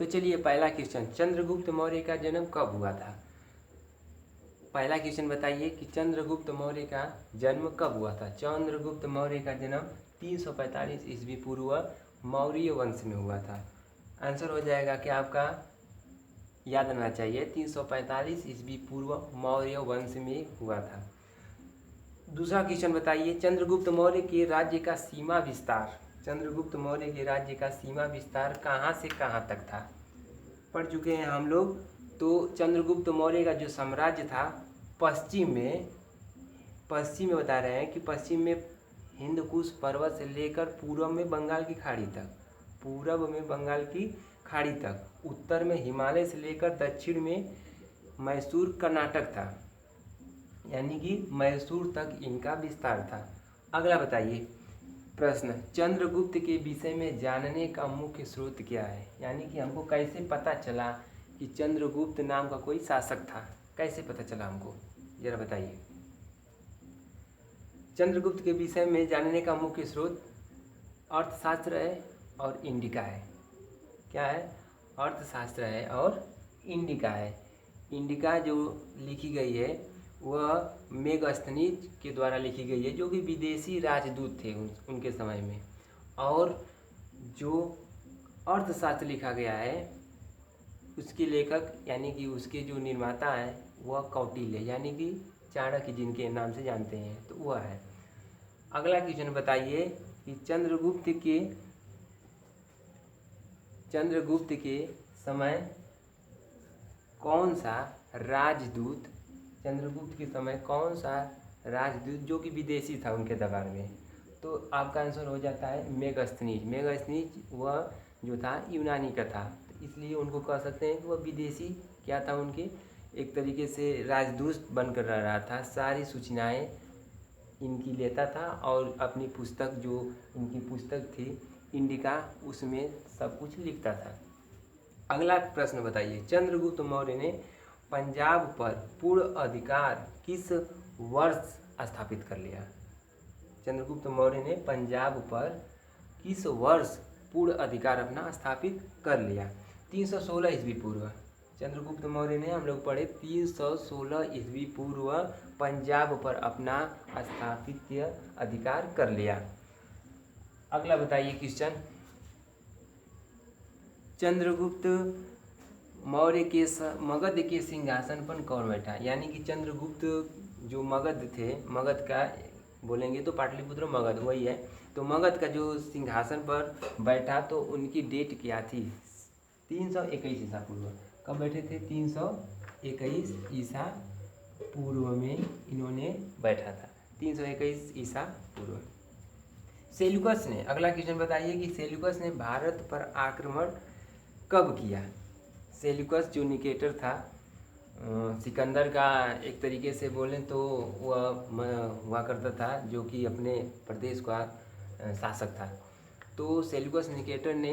तो चलिए पहला क्वेश्चन, चंद्रगुप्त मौर्य का जन्म कब हुआ था? पहला क्वेश्चन बताइए कि चंद्रगुप्त मौर्य का जन्म कब हुआ था? चंद्रगुप्त मौर्य का जन्म 345 ईस्वी पूर्व मौर्य वंश में हुआ था। आंसर हो जाएगा कि आपका याद रहना चाहिए 345 ईस्वी पूर्व मौर्य वंश में हुआ था। दूसरा क्वेश्चन बताइए, चंद्रगुप्त मौर्य के राज्य का सीमा विस्तार, चंद्रगुप्त मौर्य के राज्य का सीमा विस्तार कहाँ से कहाँ तक था? पढ़ चुके हैं हम लोग। तो चंद्रगुप्त मौर्य का जो साम्राज्य था पश्चिम में बता रहे हैं कि पश्चिम में हिंदकुश पर्वत से लेकर पूर्व में बंगाल की खाड़ी तक, उत्तर में हिमालय से लेकर दक्षिण में मैसूर कर्नाटक था, यानी कि मैसूर तक इनका विस्तार था। अगला बताइए प्रश्न, चंद्रगुप्त के विषय में जानने का मुख्य स्रोत क्या है? यानी कि हमको कैसे पता चला कि चंद्रगुप्त नाम का कोई शासक था, कैसे पता चला हमको, जरा बताइए। चंद्रगुप्त के विषय में जानने का मुख्य स्रोत अर्थशास्त्र है और इंडिका है। क्या है? अर्थशास्त्र है और इंडिका है। इंडिका जो लिखी गई है वह मेगस्थनीज के द्वारा लिखी गई है, जो कि विदेशी राजदूत थे उनके समय में। और जो अर्थशास्त्र लिखा गया है उसके लेखक यानी कि उसके जो निर्माता हैं वह कौटिल्य यानी कि चाणक्य जिनके नाम से जानते हैं, तो वह है। अगला क्वेश्चन बताइए कि चंद्रगुप्त के समय कौन सा राजदूत जो कि विदेशी था उनके दरबार में? तो आपका आंसर हो जाता है मेगस्थनीज वह जो था यूनानी का था, तो इसलिए उनको कह सकते हैं कि वह विदेशी क्या था, उनके एक तरीके से राजदूत बनकर रह रहा था। सारी सूचनाएं इनकी लेता था और अपनी पुस्तक जो इनकी पुस्तक थी इंडिका उसमें सब कुछ लिखता था। अगला प्रश्न बताइए, चंद्रगुप्त मौर्य ने पंजाब पर पूर्ण अधिकार किस वर्ष स्थापित कर लिया? चंद्रगुप्त मौर्य ने पंजाब पर किस वर्ष पूर्ण अधिकार अपना स्थापित कर लिया? 316 ईस्वी पूर्व। चंद्रगुप्त मौर्य ने हम लोग पढ़े 316 ईस्वी पूर्व पंजाब पर अपना स्थापित अधिकार कर लिया। अगला बताइए क्वेश्चन, चंद्रगुप्त मौर्य के मगध के सिंहासन पर कौन बैठा? यानी कि चंद्रगुप्त जो मगध थे, मगध का बोलेंगे तो पाटलिपुत्र मगध वही है, तो मगध का जो सिंहासन पर बैठा तो उनकी डेट क्या थी? 321 ईसा पूर्व। कब बैठे थे? 321 ईसा पूर्व में इन्होंने बैठा था, 321 ईसा पूर्व। सेल्यूकस ने, अगला क्वेश्चन बताइए कि सेल्यूकस ने भारत पर आक्रमण कब किया? सेल्यूकस जो निकेटर था सिकंदर का एक तरीके से बोलें तो वह हुआ करता था जो कि अपने प्रदेश का शासक था। तो सेल्यूकस निकेटर ने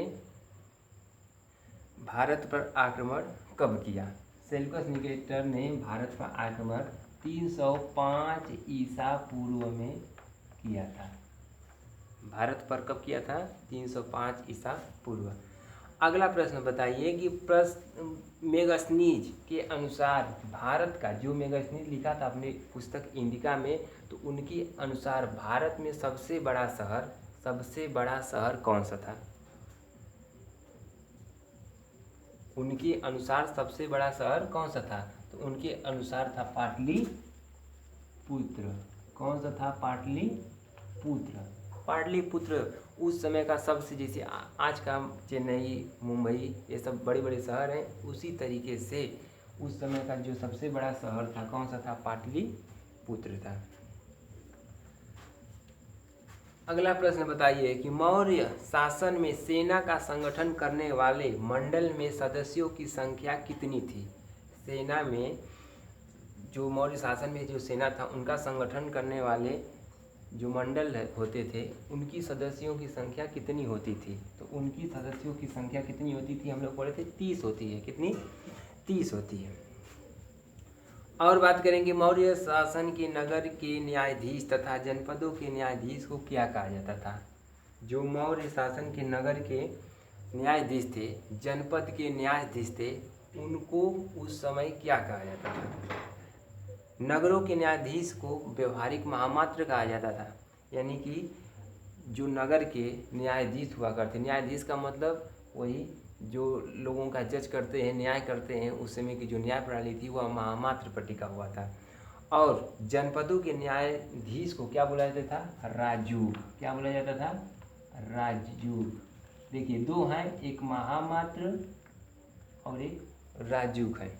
भारत पर आक्रमण कब किया? सेल्यूकस निकेटर ने भारत पर आक्रमण 305 ईसा पूर्व में किया था। भारत पर कब किया था? 305 ईसा पूर्व। अगला प्रश्न बताइए कि मेगस्थनीज के अनुसार भारत का, जो मेगस्थनीज लिखा था अपनी पुस्तक इंडिका में, तो उनके अनुसार भारत में सबसे बड़ा शहर कौन सा था? उनके अनुसार सबसे बड़ा शहर कौन सा था? तो उनके अनुसार था पाटलिपुत्र। कौन सा था? पाटलिपुत्र उस समय का सबसे, जैसे आज का चेन्नई, मुंबई, ये सब बड़े बड़े शहर हैं, उसी तरीके से उस समय का जो सबसे बड़ा शहर था कौन सा था? पाटलिपुत्र था। अगला प्रश्न बताइए कि मौर्य शासन में सेना का संगठन करने वाले मंडल में सदस्यों की संख्या कितनी थी? सेना में जो मौर्य शासन में जो सेना था उनका संगठन करने वाले जो मंडल होते थे उनकी सदस्यों की संख्या कितनी होती थी? तो उनकी सदस्यों की संख्या कितनी होती थी? हम लोग पढ़े थे 30 होती है। कितनी? 30 होती है। और बात करेंगे मौर्य शासन के नगर के न्यायाधीश तथा जनपदों के न्यायाधीश को क्या कहा जाता था? जो मौर्य शासन के नगर के न्यायाधीश थे, जनपद के न्यायाधीश थे, उनको उस समय क्या कहा जाता था? नगरों के न्यायाधीश को व्यवहारिक महामात्र कहा जाता था। यानी कि जो नगर के न्यायाधीश हुआ करते, न्यायाधीश का मतलब वही जो लोगों का जज करते हैं, न्याय करते हैं, उस समय की जो न्याय प्रणाली थी वह महामात्र पर टिका हुआ था। और जनपदों के न्यायाधीश को क्या बोला जाता था? राजू। क्या बोला जाता था? राजू। देखिए दो हैं, एक महामात्र और एक राजूक है।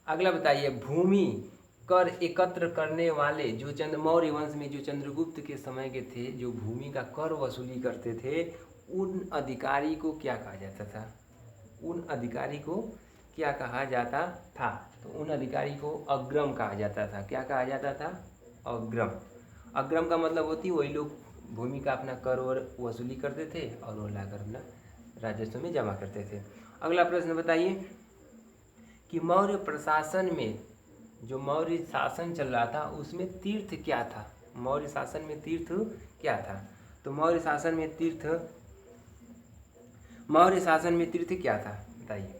अगला बताइए, भूमि कर एकत्र करने वाले जो मौर्य वंश में जो चंद्रगुप्त के समय के थे, जो भूमि का कर वसूली करते थे, उन अधिकारी को क्या कहा जाता था? उन अधिकारी को क्या कहा जाता था? तो उन अधिकारी को अग्रम कहा जाता था। क्या कहा जाता था? अग्रम। अग्रम का मतलब होती वही लोग भूमि का अपना कर और वसूली करते थे और वो लाकर अपना राजस्व में जमा करते थे। अगला प्रश्न बताइए कि मौर्य प्रशासन में, जो मौर्य शासन चल रहा था उसमें तीर्थ क्या था? मौर्य शासन में तीर्थ क्या था? तो मौर्य शासन में तीर्थ क्या था बताइए।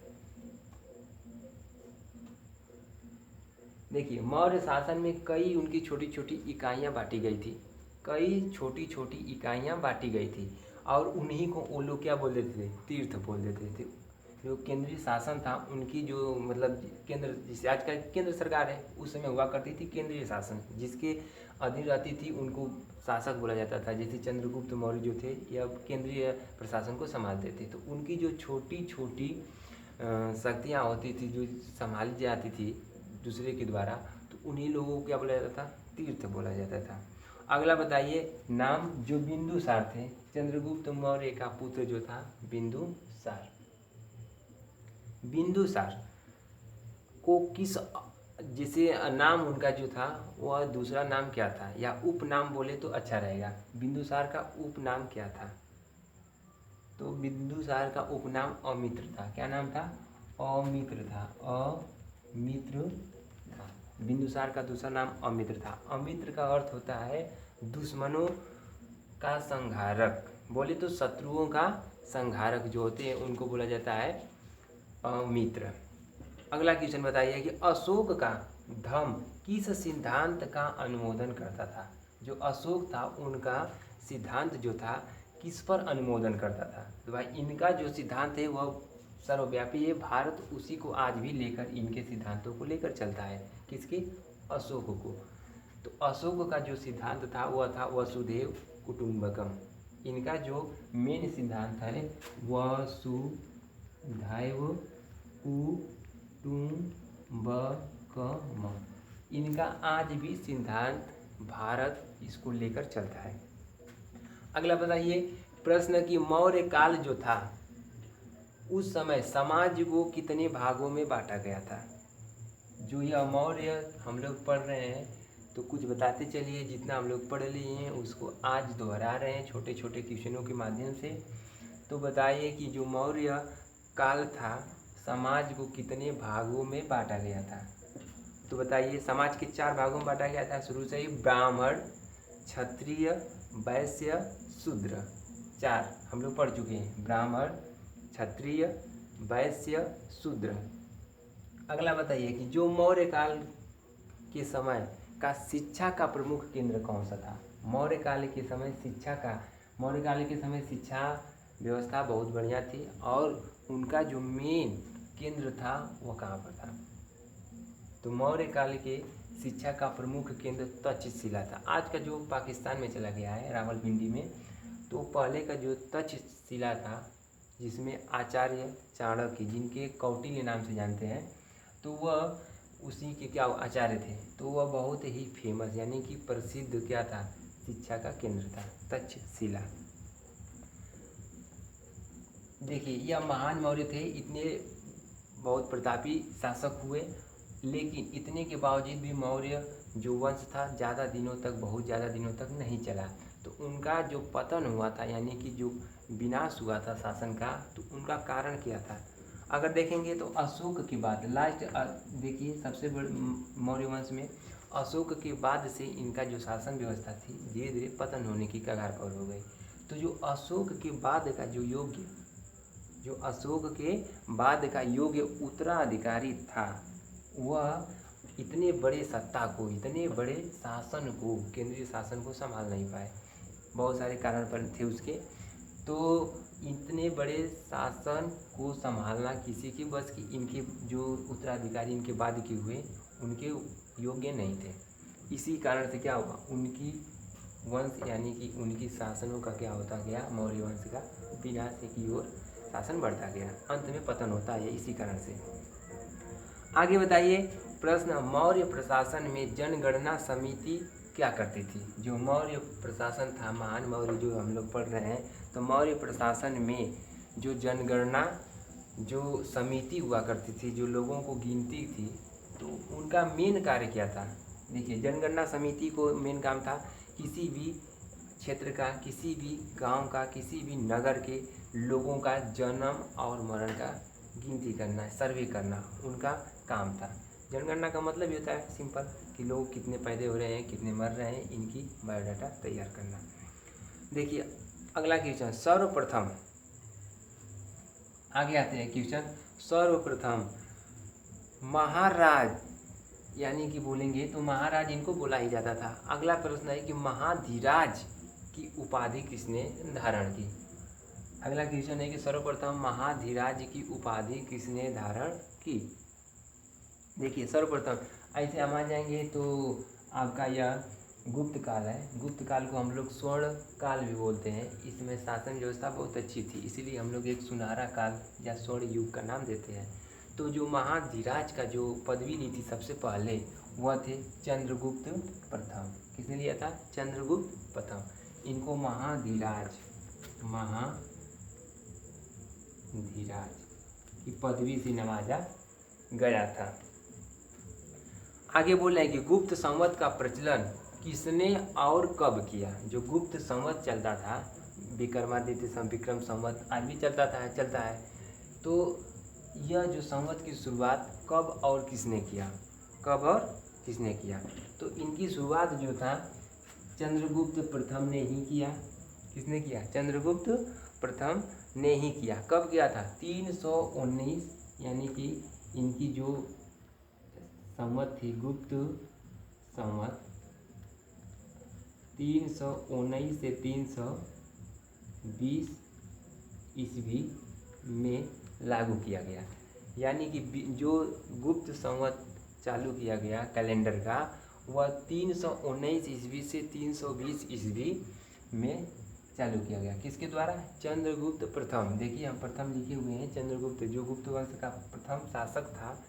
देखिए मौर्य शासन में कई उनकी छोटी छोटी इकाइयाँ बांटी गई थी, कई छोटी छोटी इकाइयाँ बांटी गई थी, और उन्हीं को वो लोग क्या बोल देते थे? तीर्थ बोल देते थे। जो केंद्रीय शासन था उनकी, जो मतलब केंद्र, जिसे आज का केंद्र सरकार है, उस समय हुआ करती थी केंद्रीय शासन, जिसके अधीन रहती थी उनको शासक बोला जाता था। जैसे चंद्रगुप्त मौर्य जो थे यह केंद्रीय प्रशासन को संभालते थे, तो उनकी जो छोटी छोटी शक्तियाँ होती थी जो संभाली जाती थी दूसरे के द्वारा, तो उन्हीं लोगों को क्या बोला जाता था? तीर्थ बोला जाता था। अगला बताइए, नाम जो बिंदुसार थे, चंद्रगुप्त मौर्य का पुत्र जो था बिंदुसार, बिंदुसार को किस, जैसे नाम उनका जो था वह दूसरा नाम क्या था, या उपनाम बोले तो अच्छा रहेगा। बिंदुसार का उपनाम क्या था? तो बिंदुसार का उपनाम अमित्र था। क्या नाम था? अमित्र था। अमित्र था। बिंदुसार का दूसरा नाम अमित्र था। अमित्र का अर्थ होता है दुश्मनों का संहारक, बोले तो शत्रुओं का संहारक जो होते हैं उनको बोला जाता है अमित्र। अगला क्वेश्चन बताइए कि अशोक का धर्म किस सिद्धांत का अनुमोदन करता था? जो अशोक था उनका सिद्धांत जो था किस पर अनुमोदन करता था? तो भाई इनका जो सिद्धांत है वह सर्वव्यापी है, भारत उसी को आज भी लेकर, इनके सिद्धांतों को लेकर चलता है। किसके? अशोक को। तो अशोक का जो सिद्धांत था वह था वसुधैव कुटुंबकम। इनका जो मेन सिद्धांत है वसुधैव कुटुंबकम, इनका आज भी सिद्धांत भारत इसको लेकर चलता है। अगला बताइए प्रश्न कि मौर्य काल जो था उस समय समाज को कितने भागों में बांटा गया था? जो यह मौर्य हम लोग पढ़ रहे हैं तो कुछ बताते चलिए, जितना हम लोग पढ़ लिए हैं उसको आज दोहरा रहे हैं छोटे छोटे क्वेश्चनों के माध्यम से। तो बताइए कि जो मौर्य काल था समाज को कितने भागों में बांटा गया था? तो बताइए, समाज के 4 भागों में बांटा गया था शुरू से ही, ब्राह्मण, क्षत्रिय, वैश्य, शूद्र। 4 हम लोग पढ़ चुके हैं, ब्राह्मण, क्षत्रिय, वैश्य, शूद्र। अगला बताइए कि जो मौर्य काल के समय का शिक्षा का प्रमुख केंद्र कौन सा था? मौर्य काल के समय शिक्षा व्यवस्था बहुत बढ़िया थी, और उनका जो मेन केंद्र था वो कहाँ पर था? तो मौर्य काल के शिक्षा का प्रमुख केंद्र तक्षशिला था। आज का जो पाकिस्तान में चला गया है रावलपिंडी में, तो पहले का जो तक्षशिला था जिसमें आचार्य चाणक्य, जिनके कौटिल्य नाम से जानते हैं, तो वह उसी के क्या आचार्य थे, तो वह बहुत ही फेमस यानी कि प्रसिद्ध क्या था? शिक्षा का केंद्र था तक्षशिला। देखिए यह महान मौर्य थे, इतने बहुत प्रतापी शासक हुए, लेकिन इतने के बावजूद भी मौर्य जो वंश था बहुत ज़्यादा दिनों तक नहीं चला। तो उनका जो पतन हुआ था यानी कि जो विनाश हुआ था शासन का, तो उनका कारण क्या था? अगर देखेंगे तो अशोक के बाद लास्ट, देखिए सबसे बड़े मौर्य वंश में अशोक के बाद से इनका जो शासन व्यवस्था थी धीरे धीरे पतन होने की कगार पर हो गई। तो जो अशोक के बाद का जो जो अशोक के बाद का योग्य उत्तराधिकारी था वह इतने बड़े सत्ता को, इतने बड़े शासन को, केंद्रीय शासन को संभाल नहीं पाए। बहुत सारे कारण पर थे उसके। तो इतने बड़े शासन को संभालना किसी के बस की, इनके जो उत्तराधिकारी इनके बाद के हुए उनके योग्य नहीं थे। इसी कारण से क्या हुआ, उनकी वंश यानी कि उनकी शासनों का क्या होता गया, मौर्य वंश का विनाश की ओर शासन बढ़ता गया, अंत में पतन होता है इसी कारण से। आगे बताइए प्रश्न, मौर्य प्रशासन में जनगणना समिति क्या करती थी? जो मौर्य प्रशासन था, महान मौर्य जो हम लोग पढ़ रहे हैं, तो मौर्य प्रशासन में जो जनगणना जो समिति हुआ करती थी, जो लोगों को गिनती थी, तो उनका मेन कार्य क्या था? देखिए, जनगणना समिति को मेन काम था किसी भी क्षेत्र का, किसी भी गांव का, किसी भी नगर के लोगों का जन्म और मरण का गिनती करना, सर्वे करना उनका काम था। जनगणना का मतलब ये होता है सिंपल कि लोग कितने पैदा हो रहे हैं, कितने मर रहे हैं, इनकी बायोडाटा तैयार करना। देखिए अगला क्वेश्चन, सर्वप्रथम, आगे आते हैं क्वेश्चन, सर्वप्रथम महाराज यानी कि बोलेंगे तो महाराज इनको बोला ही जाता था। अगला प्रश्न है कि महाधीराज की उपाधि किसने धारण की? अगला क्वेश्चन है कि सर्वप्रथम महाधीराज की उपाधि किसने धारण की? देखिए सर्वप्रथम ऐसे हम आ जाएंगे तो आपका यह गुप्त काल है। गुप्त काल को हम लोग स्वर्ण काल भी बोलते हैं। इसमें शासन व्यवस्था बहुत अच्छी थी, इसीलिए हम लोग एक सुनहरा काल या स्वर्ण युग का नाम देते हैं। तो जो महाधीराज का जो पदवी ली थी सबसे पहले वह थे चंद्रगुप्त प्रथम। किसने लिया था? चंद्रगुप्त प्रथम। इनको महाधीराज की पदवी से नवाजा गया था। आगे बोल रहे हैं कि गुप्त संवत का प्रचलन किसने और कब किया? जो गुप्त संवत चलता था, विक्रमादित्य विक्रम संवत आज भी चलता है। तो यह जो संवत की शुरुआत कब और किसने किया? कब और किसने किया? तो इनकी शुरुआत जो था चंद्रगुप्त प्रथम ने ही किया। किसने किया? चंद्रगुप्त प्रथम ने ही किया। कब किया था? 319, यानी कि इनकी जो संवत थी गुप्त संवत 319 से 320 ईस्वी में लागू किया गया। यानी कि जो गुप्त संवत चालू किया गया कैलेंडर का, वह 319 ईस्वी से 320 ईस्वी में चालू किया गया। किसके द्वारा? चंद्रगुप्त प्रथम। देखिए हम प्रथम लिखे हुए हैं, चंद्रगुप्त जो गुप्त वंश का प्रथम शासक था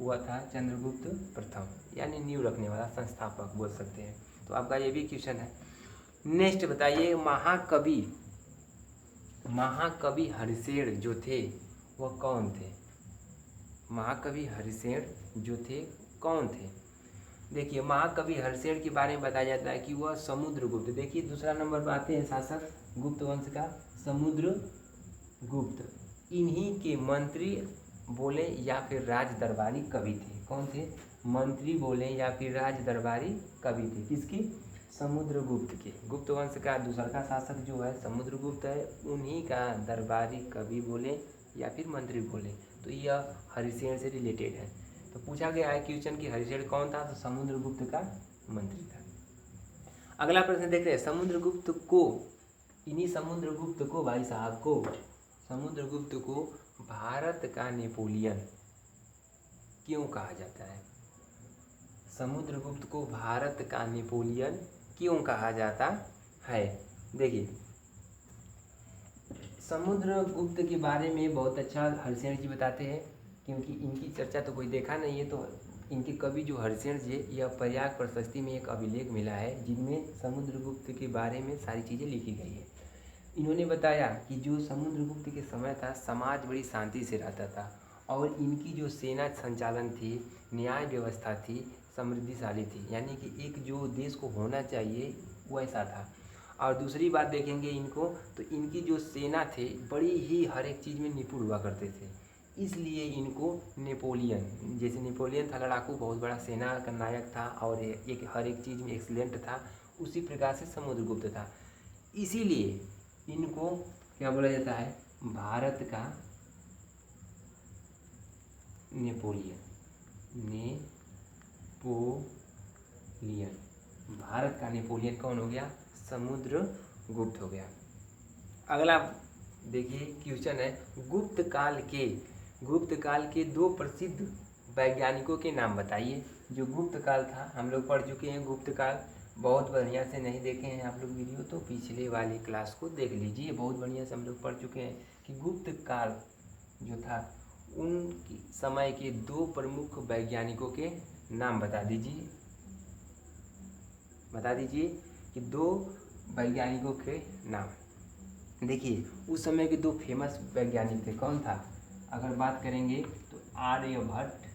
वह था चंद्रगुप्त प्रथम, यानी नींव रखने वाला, संस्थापक बोल सकते हैं। तो आपका ये भी क्वेश्चन है। नेक्स्ट बताइए, महाकवि हरिशेन जो थे वह कौन थे? महाकवि हरिशेन जो थे कौन थे? देखिए महाकवि हरिशेन के बारे में बताया जाता है कि वह समुद्रगुप्त। देखिए दूसरा नंबर पर आते हैं शासक गुप्त वंश का समुद्रगुप्त। इन्हीं के मंत्री बोले या फिर राज दरबारी कवि थे। कौन थे? मंत्री बोले या फिर राज दरबारी कवि थे। किसकी? समुद्रगुप्त के। गुप्त वंश का दूसरा का शासक जो है समुद्रगुप्त है, उन्हीं का दरबारी कवि बोले या फिर मंत्री बोले, तो यह हरिशेन से रिलेटेड है। तो पूछा गया है क्वेश्चन कि हरिशेन कौन था? तो समुद्रगुप्त का मंत्री था। अगला प्रश्न देख रहे हैं, समुद्रगुप्त को, इन्हीं समुद्रगुप्त को भाई साहब को, समुद्रगुप्त को भारत का नेपोलियन क्यों कहा जाता है? समुद्रगुप्त को भारत का नेपोलियन क्यों कहा जाता है? देखिए समुद्रगुप्त के बारे में बहुत अच्छा हरिशेन जी बताते हैं, क्योंकि इनकी चर्चा तो कोई देखा नहीं है। तो इनके कवि जो हरिशेन जी, यह प्रयाग प्रशस्ति में एक अभिलेख मिला है जिनमें समुद्रगुप्त के बारे में सारी चीज़ें लिखी गई है। इन्होंने बताया कि जो समुद्रगुप्त के समय था समाज बड़ी शांति से रहता था, और इनकी जो सेना संचालन थी, न्याय व्यवस्था थी, समृद्धिशाली थी, यानी कि एक जो देश को होना चाहिए वैसा था। और दूसरी बात देखेंगे इनको, तो इनकी जो सेना थे बड़ी ही हर एक चीज़ में निपुण हुआ करते थे, इसलिए इनको नेपोलियन, जैसे नेपोलियन था लड़ाकू, बहुत बड़ा सेना का नायक था और एक हर एक चीज़ में एक्सीलेंट था, उसी प्रकार से समुद्रगुप्त था। इसीलिए इनको क्या बोला जाता है? भारत का नेपोलियन भारत का नेपोलियन कौन हो गया? समुद्रगुप्त हो गया। अगला देखिए क्वेश्चन है, गुप्त काल के दो प्रसिद्ध वैज्ञानिकों के नाम बताइए। जो गुप्त काल था हम लोग पढ़ चुके हैं, गुप्त काल बहुत बढ़िया से नहीं देखे हैं आप लोग वीडियो तो पिछले वाली क्लास को देख लीजिए, बहुत बढ़िया से हम लोग पढ़ चुके हैं कि गुप्त काल जो था उन समय के दो प्रमुख वैज्ञानिकों के नाम बता दीजिए कि दो वैज्ञानिकों के नाम। देखिए उस समय के दो फेमस वैज्ञानिक थे, कौन था? अगर बात करेंगे तो आर्यभट्ट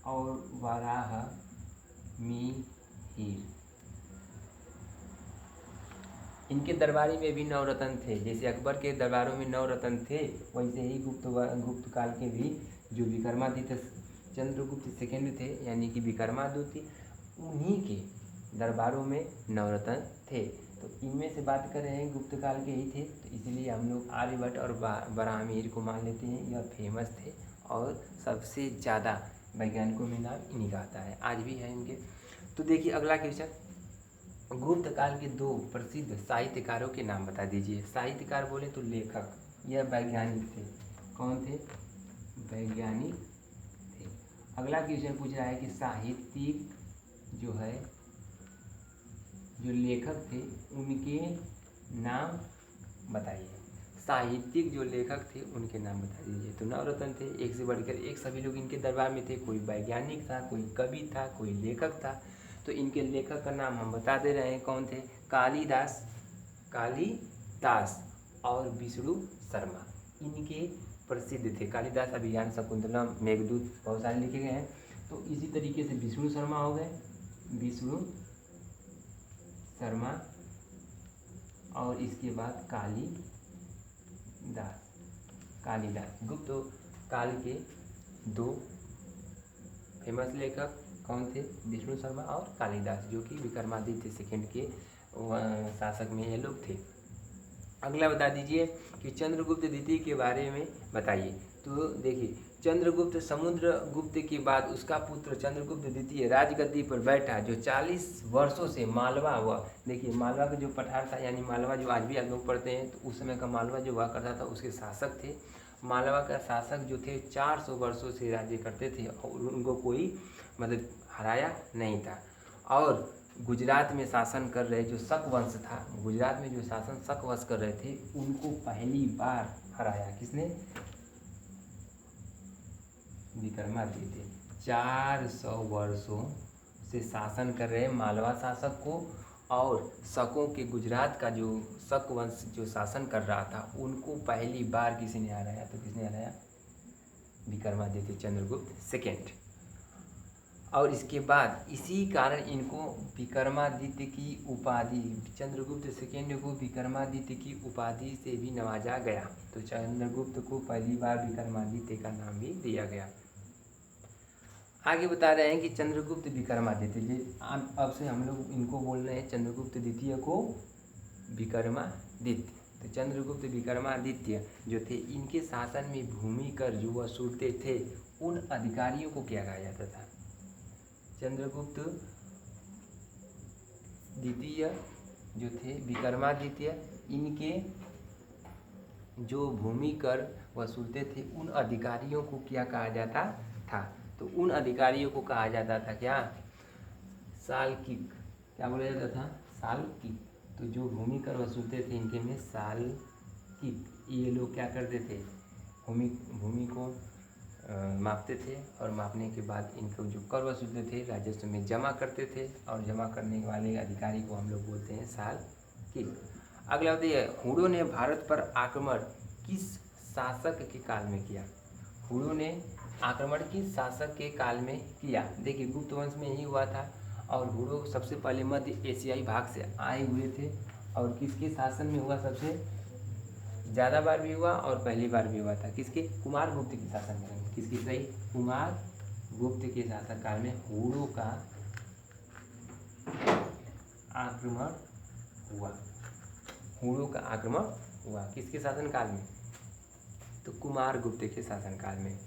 और वराहमिहिर। इनके दरबारी में भी नवरत्न थे, जैसे अकबर के दरबारों में नवरत्न थे वैसे ही गुप्त काल के भी जो विक्रमादित्य चंद्रगुप्त सेकेंड थे यानी कि विक्रमादित्य, उन्हीं के दरबारों में नवरत्न थे। तो इनमें से बात कर रहे हैं गुप्त काल के ही थे, तो इसलिए हम लोग आर्यभट्ट और वराहमिहिर को मान लेते हैं, यह फेमस थे और सबसे ज़्यादा वैज्ञानिकों में नाम इन्हीं का आता है, आज भी है इनके। तो देखिए अगला क्वेश्चन, गुप्त काल के दो प्रसिद्ध साहित्यकारों के नाम बता दीजिए। साहित्यकार बोले तो लेखक, यह वैज्ञानिक थे, कौन थे? वैज्ञानिक थे। अगला क्वेश्चन पूछ रहा है कि साहित्यिक जो है जो लेखक थे उनके नाम बताइए। साहित्यिक जो लेखक थे उनके नाम बता दीजिए। तो नवरत्न थे, एक से बढ़कर एक, सभी लोग इनके दरबार में थे, कोई वैज्ञानिक था, कोई कवि था, कोई लेखक था। तो इनके लेखक का नाम हम बता दे रहे हैं, कौन थे? कालिदास और विष्णु शर्मा, इनके प्रसिद्ध थे। कालिदास अभिज्ञान शकुंतलम मेघदूत बहुत सारे लिखे गए हैं। तो इसी तरीके से विष्णु शर्मा हो गए, विष्णु शर्मा, और इसके बाद कालिदास गुप्त काल के दो फेमस लेखक कौन थे? विष्णु शर्मा और कालिदास, जो कि विक्रमादित्य सेकेंड के शासक में ये लोग थे। अगला बता दीजिए कि चंद्रगुप्त द्वितीय के बारे में बताइए। तो देखिए चंद्रगुप्त समुद्रगुप्त के बाद उसका पुत्र चंद्रगुप्त द्वितीय राजगद्दी पर बैठा, जो 40 वर्षों से मालवा हुआ। देखिए मालवा का जो पठार था यानी मालवा जो आज भी आप लोग पढ़ते हैं, तो उस समय का मालवा जो हुआ करता था उसके शासक थे। मालवा का शासक जो थे 400 वर्षों से राज्य करते थे और उनको कोई मतलब हराया नहीं था। और गुजरात में शासन कर रहे जो शक वंश था, गुजरात में जो शासन शक वंश कर रहे थे उनको पहली बार हराया। किसने? विक्रमादित्य। 400 वर्षों से शासन कर रहे मालवा शासक को, और शकों के गुजरात का जो शक वंश जो शासन कर रहा था उनको पहली बार किसी हराया? तो किसने हराया? विक्रमादित्य चंद्रगुप्त सेकेंड। और इसके बाद इसी कारण इनको विक्रमादित्य की उपाधि, चंद्रगुप्त सेकेंड को विक्रमादित्य की उपाधि से भी नवाजा गया। तो चंद्रगुप्त को पहली बार विक्रमादित्य का नाम भी दिया गया। आगे बता रहे हैं कि चंद्रगुप्त विक्रमादित्य, अब से हम लोग इनको बोल रहे हैं चंद्रगुप्त द्वितीय को विक्रमादित्य। तो चंद्रगुप्त विक्रमादित्य जो थे, इनके शासन में भूमि कर जो वसूलते थे उन अधिकारियों को क्या कहा जाता था? चंद्रगुप्त द्वितीय जो थे विक्रमादित्य, इनके जो भूमि कर वसूलते थे उन अधिकारियों को क्या कहा जाता था? तो उन अधिकारियों को कहा जाता था क्या? साल्किक। क्या बोला जाता था? साल्किक। तो जो भूमि कर वसूलते थे इनके में साल्किक, ये लोग क्या करते थे? भूमि को मापते थे और मापने के बाद इनको जो कर वसूलते थे राजस्व में जमा करते थे, और जमा करने वाले अधिकारी को हम लोग बोलते हैं साल्किक। अगला होता है, हुड़ों ने भारत पर आक्रमण किस शासक के काल में किया? हुड़ों ने आक्रमण किस शासक के काल में किया? देखिए गुप्त वंश में ही हुआ था, और हुड़ों सबसे पहले मध्य एशियाई भाग से आए हुए थे, और किसके शासन में हुआ? सबसे ज़्यादा बार भी हुआ और पहली बार भी हुआ था किसके? कुमार गुप्त के शासन काल में। किसकी? सही, कुमार गुप्त के शासन काल में हुड़ों का आक्रमण हुआ। हुड़ों का आक्रमण हुआ किसके शासन काल में? तो कुमारगुप्त के शासनकाल में।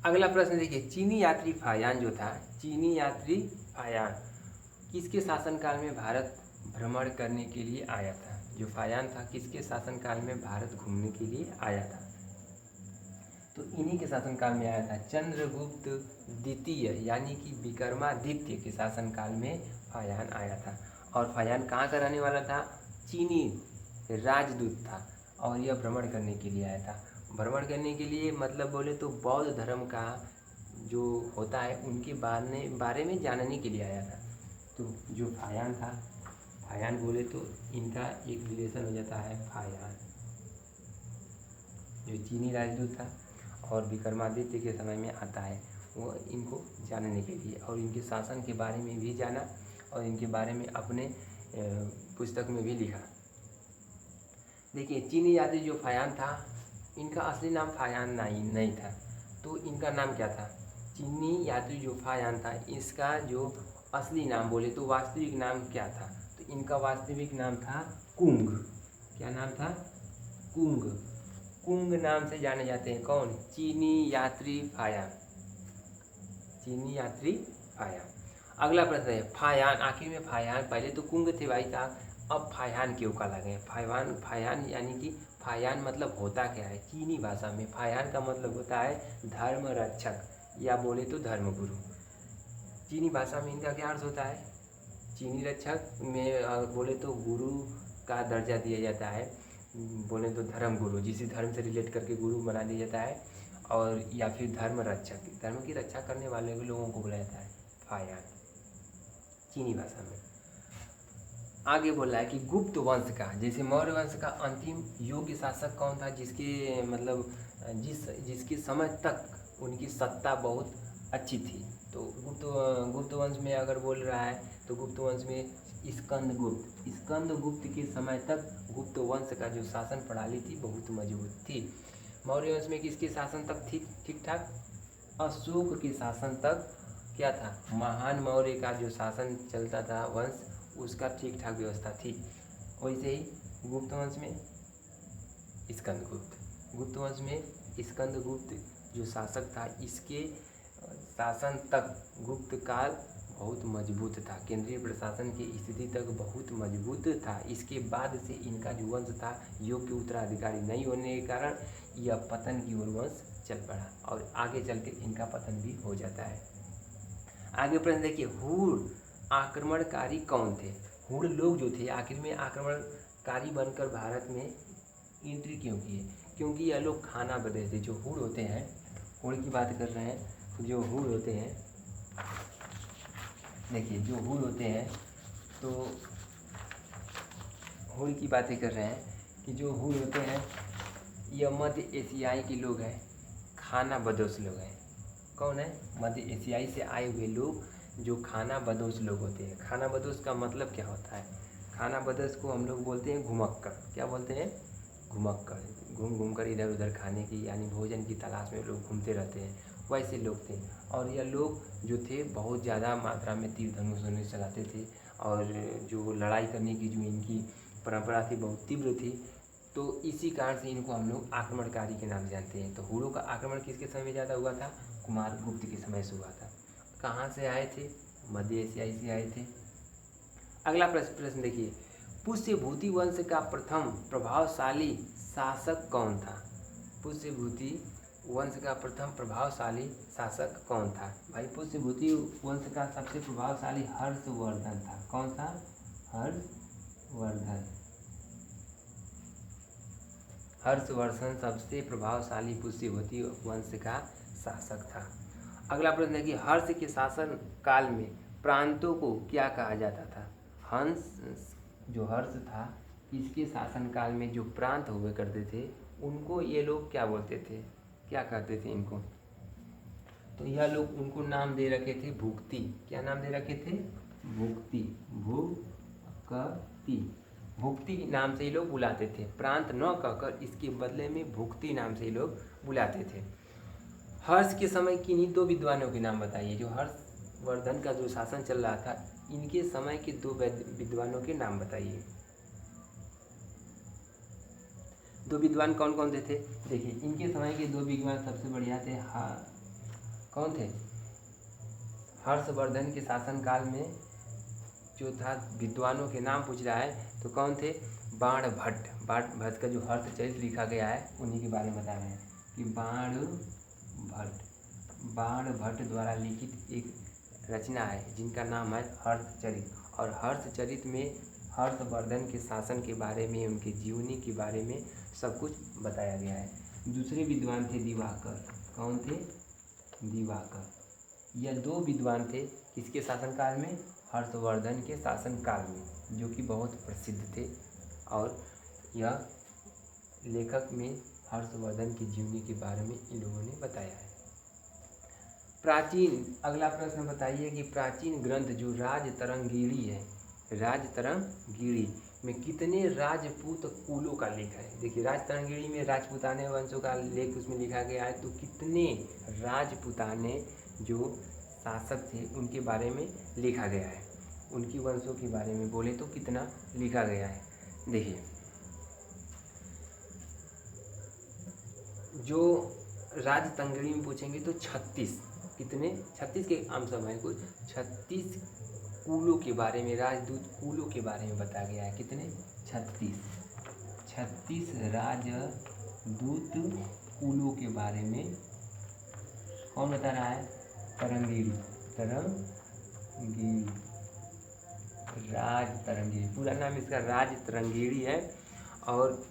अगला प्रश्न देखिए, चीनी यात्री फायान जो था, चीनी यात्री फायान किसके शासनकाल में भारत भ्रमण करने के लिए आया था? जो फायान था किसके शासनकाल में भारत घूमने के लिए आया था? तो इन्हीं के शासनकाल में आया था। चंद्रगुप्त द्वितीय यानी कि विक्रमादित्य के शासनकाल में फायान आया था। और फायान कहाँ का रहने वाला था? चीनी राजदूत था और यह भ्रमण करने के लिए आया था। भ्रमण करने के लिए मतलब बोले तो बौद्ध धर्म का जो होता है उनके बारे में जानने के लिए आया था। तो जो फायान था, फायान बोले तो इनका एक रिलेशन हो जाता है फायान, जो चीनी राजदूत था और विक्रमादित्य के समय में आता है, वो इनको जानने के लिए और इनके शासन के बारे में भी जाना और इनके बारे में अपने पुस्तक में भी लिखा। देखिए, चीनी यात्री जो फायान था, इनका असली नाम फायान नहीं था। तो इनका नाम क्या था? चीनी यात्री जो फायान था, इसका जो असली नाम बोले तो वास्तविक नाम क्या था? तो इनका वास्तविक नाम था कुंग। क्या नाम था? कुंग। कुंग नाम से जाने जाते हैं कौन? चीनी यात्री फायान, चीनी यात्री फायान। अगला प्रश्न है, फायान, आखिर में फायान, पहले तो कुंग थे भाई साहब, अब फायान क्यों कहा गए? फायान यानी कि फायान मतलब होता क्या है? चीनी भाषा में फायान का मतलब होता है धर्म रक्षक या बोले तो धर्मगुरु। चीनी भाषा में इनका क्या अर्थ होता है? चीनी रक्षक में बोले तो गुरु का दर्जा दिया जाता है, बोले तो धर्म गुरु, जिसे धर्म से रिलेट करके गुरु बना दिया जाता है, और या फिर धर्म रक्षक, धर्म की रक्षा करने वाले लोगों को बुलाया जाता है फायान चीनी भाषा में। आगे बोल रहा है कि गुप्त वंश का, जैसे मौर्य वंश का अंतिम योग्य शासक कौन था, जिसके मतलब जिसके समय तक उनकी सत्ता बहुत अच्छी थी? तो गुप्त वंश में अगर बोल रहा है तो गुप्त वंश में स्कंदगुप्त के समय तक गुप्त वंश का जो शासन प्रणाली थी बहुत मजबूत थी। मौर्य वंश में किसके शासन तक थी ठीक ठाक? अशोक के शासन तक क्या था? महान मौर्य का जो शासन चलता था वंश, उसका ठीक ठाक व्यवस्था थी। वैसे ही गुप्त वंश में स्कंदगुप्त जो शासक था, इसके शासन तक गुप्त काल बहुत मजबूत था, केंद्रीय प्रशासन की स्थिति तक बहुत मजबूत था। इसके बाद से इनका जो वंश था योग्य उत्तराधिकारी नहीं होने के कारण यह पतन की ओर वंश चल पड़ा और आगे चल के इनका पतन भी हो जाता है। आगे प्रश्न देखिए, हुड़ आक्रमणकारी कौन थे? हुड़ लोग जो थे आखिर में आक्रमणकारी बनकर भारत में एंट्री क्यों किए? क्योंकि यह लोग खाना बदे थे। जो हुड़ होते हैं, हुड़ की बात कर रहे हैं, जो हुड़ होते हैं, देखिए जो हुड़ होते हैं, तो हुड़ की बातें कर रहे हैं कि जो हुड़ होते हैं यह मध्य एशियाई के लोग हैं, खाना बदोश लोग हैं। कौन है? मध्य एशियाई से आए हुए लोग जो खाना बदोश लोग होते हैं। खाना बदोश का मतलब क्या होता है? खाना बदोश को हम लोग बोलते हैं घुमक्कड़। क्या बोलते हैं? घुमक्कड़। घूम घूम कर इधर उधर खाने की यानी भोजन की तलाश में लोग घूमते रहते हैं, वैसे लोग थे। और यह लोग जो थे बहुत ज़्यादा मात्रा में तीर धनुष चलाते थे और जो लड़ाई करने की जो इनकी परंपरा थी बहुत तीव्र थी। तो इसी कारण से इनको हम लोग आक्रमणकारी के नाम से जानते हैं। तो हुड़ों का आक्रमण किसके समय में ज़्यादा हुआ था? कुमारगुप्त के समय से हुआ था। कहाँ से आए थे? मध्य एशियाई से आए थे। अगला प्रश्न देखिए, पुष्यभूति वंश का प्रथम प्रभावशाली शासक कौन था? पुष्यभूति वंश का प्रथम प्रभावशाली शासक कौन था? भाई पुष्यभूति वंश का सबसे प्रभावशाली हर्षवर्धन था। कौन था? हर्षवर्धन सबसे प्रभावशाली पुष्यभूति वंश का शासक था। अगला प्रश्न है कि हर्ष के शासन काल में प्रांतों को क्या कहा जाता था? जो हर्ष था, इसके शासन काल में जो प्रांत हुए करते थे उनको ये लोग क्या बोलते थे? क्या कहते थे इनको? तो यह लोग उनको नाम दे रखे थे भुक्ति। क्या नाम दे रखे थे? भुक्ति। भुक्ति नाम से ही लोग बुलाते थे। प्रांत न कहकर इसके बदले में भुक्ति नाम से ही लोग बुलाते थे। हर्ष के समय किन्हीं दो विद्वानों के नाम बताइए। जो हर्षवर्धन का जो शासन चल रहा था, इनके समय के दो विद्वानों के नाम बताइए। दो विद्वान कौन कौन से थे? देखिए इनके समय के दो विद्वान सबसे बढ़िया थे। कौन थे? हर्षवर्धन के शासनकाल में जो था, विद्वानों के नाम पूछ रहा है तो कौन थे? बाणभट्ट। बाणभट्ट का जो हर्षचरित लिखा गया है उन्हीं के बारे में बता रहे हैं कि बाणभट्ट द्वारा लिखित एक रचना है जिनका नाम है हर्षचरित। और हर्षचरित में हर्षवर्धन के शासन के बारे में, उनके जीवनी के बारे में सब कुछ बताया गया है। दूसरे विद्वान थे दिवाकर। कौन थे? दिवाकर। यह दो विद्वान थे किसके शासनकाल में? हर्षवर्धन के शासनकाल में, जो कि बहुत प्रसिद्ध थे। और यह लेखक में हर्षवर्धन की जीवनी के बारे में इन लोगों ने बताया है। प्राचीन, अगला प्रश्न बताइए कि प्राचीन ग्रंथ जो राजतरंगिणी है, राजतरंगिणी में कितने राजपूत कुलों का लेख है? देखिए राजतरंगिणी में राजपूताने वंशों का लेख उसमें लिखा गया है, तो कितने राजपूताने जो शासक थे उनके बारे में लिखा गया है, उनकी वंशों के बारे में बोले तो कितना लिखा गया है? देखिए जो राजतरंगिणी में पूछेंगे तो 36, कितने? 36 के आम समय को 36 कुलों के बारे में, राजदूत कुलों के बारे में बताया गया है। कितने? 36 राजदूत कुलों के बारे में कौन बता रहा है? तरंगिणी, राजतरंगिणी। पूरा नाम इसका राजतरंगिणी है। और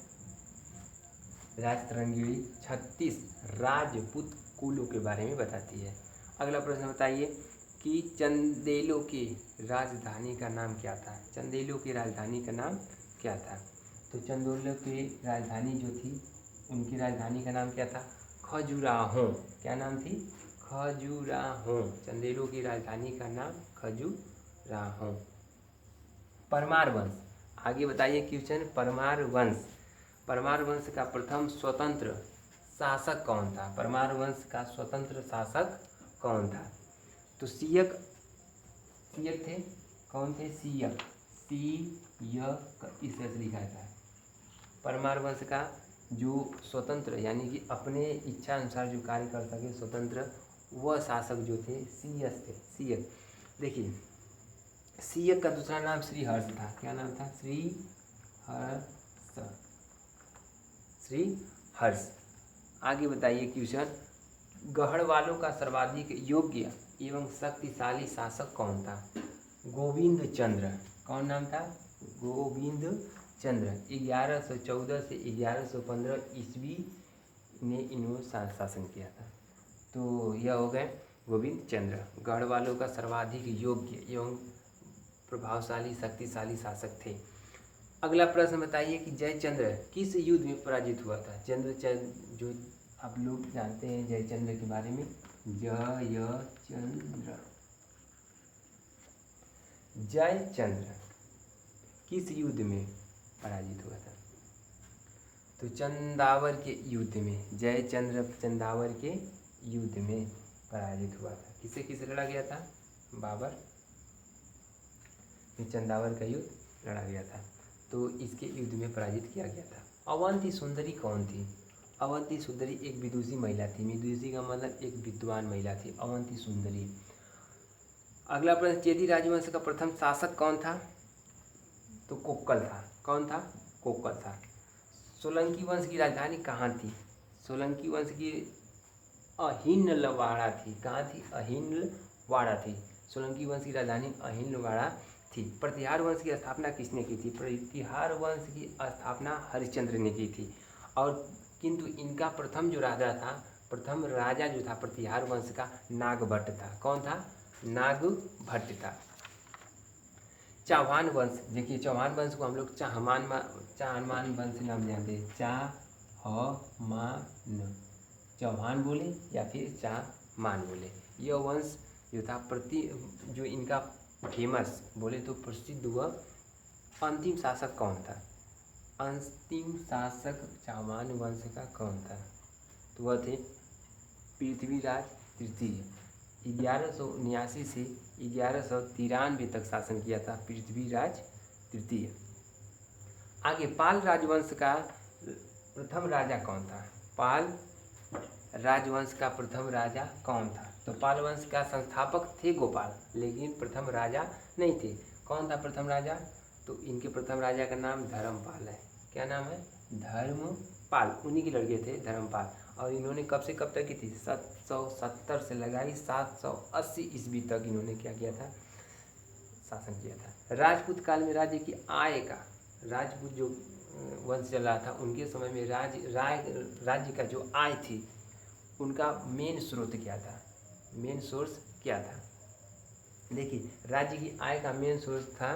राजतरंगिणी 36 राजपूत कुलों के बारे में बताती है। अगला प्रश्न बताइए कि चंदेलों की राजधानी का नाम क्या था? चंदेलों की राजधानी का नाम क्या था? तो चंदेलों की राजधानी जो थी, उनकी राजधानी का नाम क्या था? खजुराहो। क्या नाम थी? खजुराहो। चंदेलों की राजधानी का नाम खजुराहो। परमार वंश, आगे बताइए क्वेश्चन। परमार वंश का प्रथम स्वतंत्र शासक कौन था? परमार वंश का स्वतंत्र शासक कौन था? तो सियक थे। कौन थे? सियक इस तरह से लिखा था। परमार वंश का जो स्वतंत्र यानी कि अपने इच्छा अनुसार जो कार्य कर सके स्वतंत्र, वह शासक जो थे सियक थे। सियक, देखिए सियक का दूसरा नाम श्रीहर्ष था। क्या नाम था? श्रीहर्ष। आगे बताइए क्वेश्चन। गढ़वालों का सर्वाधिक योग्य एवं शक्तिशाली शासक कौन था? गोविंद चंद्र। कौन नाम था? गोविंद चंद्र। 1114 से 1115 ईस्वी ने इन्होंने शासन किया था। तो यह हो गए गोविंद चंद्र, गढ़वालों का सर्वाधिक योग्य एवं प्रभावशाली शक्तिशाली शासक थे। अगला प्रश्न बताइए कि जयचंद्र किस युद्ध में पराजित हुआ था? जयचंद्र जो आप लोग जानते हैं जयचंद्र के बारे में। जयचंद्र किस युद्ध में पराजित हुआ था? तो चंदावर के युद्ध में। जयचंद्र चंदावर के युद्ध में पराजित हुआ था। किसे लड़ा गया था? बाबर में चंदावर का युद्ध लड़ा गया था, तो इसके युद्ध में पराजित किया गया था। अवंती सुंदरी कौन थी? अवंती सुंदरी एक विदुषी महिला थी। विदुषी का मतलब एक विद्वान महिला थी, अवंती सुंदरी। अगला प्रश्न, चेदी राजवंश का प्रथम शासक कौन था? तो कोक्कल था। कौन था? कोक्कल था। सोलंकी वंश की राजधानी कहाँ थी? सोलंकी वंश की अहिन्नवाड़ा थी। कहाँ थी? अहिन्नवाड़ा थी। सोलंकी वंश की राजधानी अहिन्नवाड़ा थी। प्रतिहार वंश की स्थापना किसने की थी? प्रतिहार वंश की स्थापना हरिश्चंद्र ने की थी। और किंतु इनका प्रथम जो राजा था, प्रथम राजा जो था प्रतिहार वंश का, नागभट्ट था। कौन था? नागभट्ट था। चौहान वंश, देखिए चौहान वंश को हम लोग चाहमान वंश नाम जानते हैं। चौहान बोले या फिर चाहमान बोले। यह वंश जो था जो इनका फेमस बोले तो प्रसिद्ध हुआ। अंतिम शासक कौन था? अंतिम शासक चौहान वंश का कौन था? तो वह थे पृथ्वीराज तृतीय। 1179 से 1193 तक शासन किया था पृथ्वीराज तृतीय। आगे पाल राजवंश का प्रथम राजा कौन था? पाल राजवंश का प्रथम राजा कौन था? तो पाल वंश का संस्थापक थे गोपाल, लेकिन प्रथम राजा नहीं थे। कौन था प्रथम राजा? तो इनके प्रथम राजा का नाम धर्मपाल है। क्या नाम है? धर्मपाल। उन्हीं के लड़के थे धर्मपाल। और इन्होंने कब से कब तक की थी? 770 से लगाई 780 ईस्वी तक इन्होंने क्या किया था? शासन किया था। राजपूत काल में राज्य की आय का, राजपूत जो वंश चल रहा था उनके समय में राज्य का जो आय थी उनका मेन स्रोत क्या था? मेन सोर्स क्या था? देखिए, राज्य की आय का मेन सोर्स था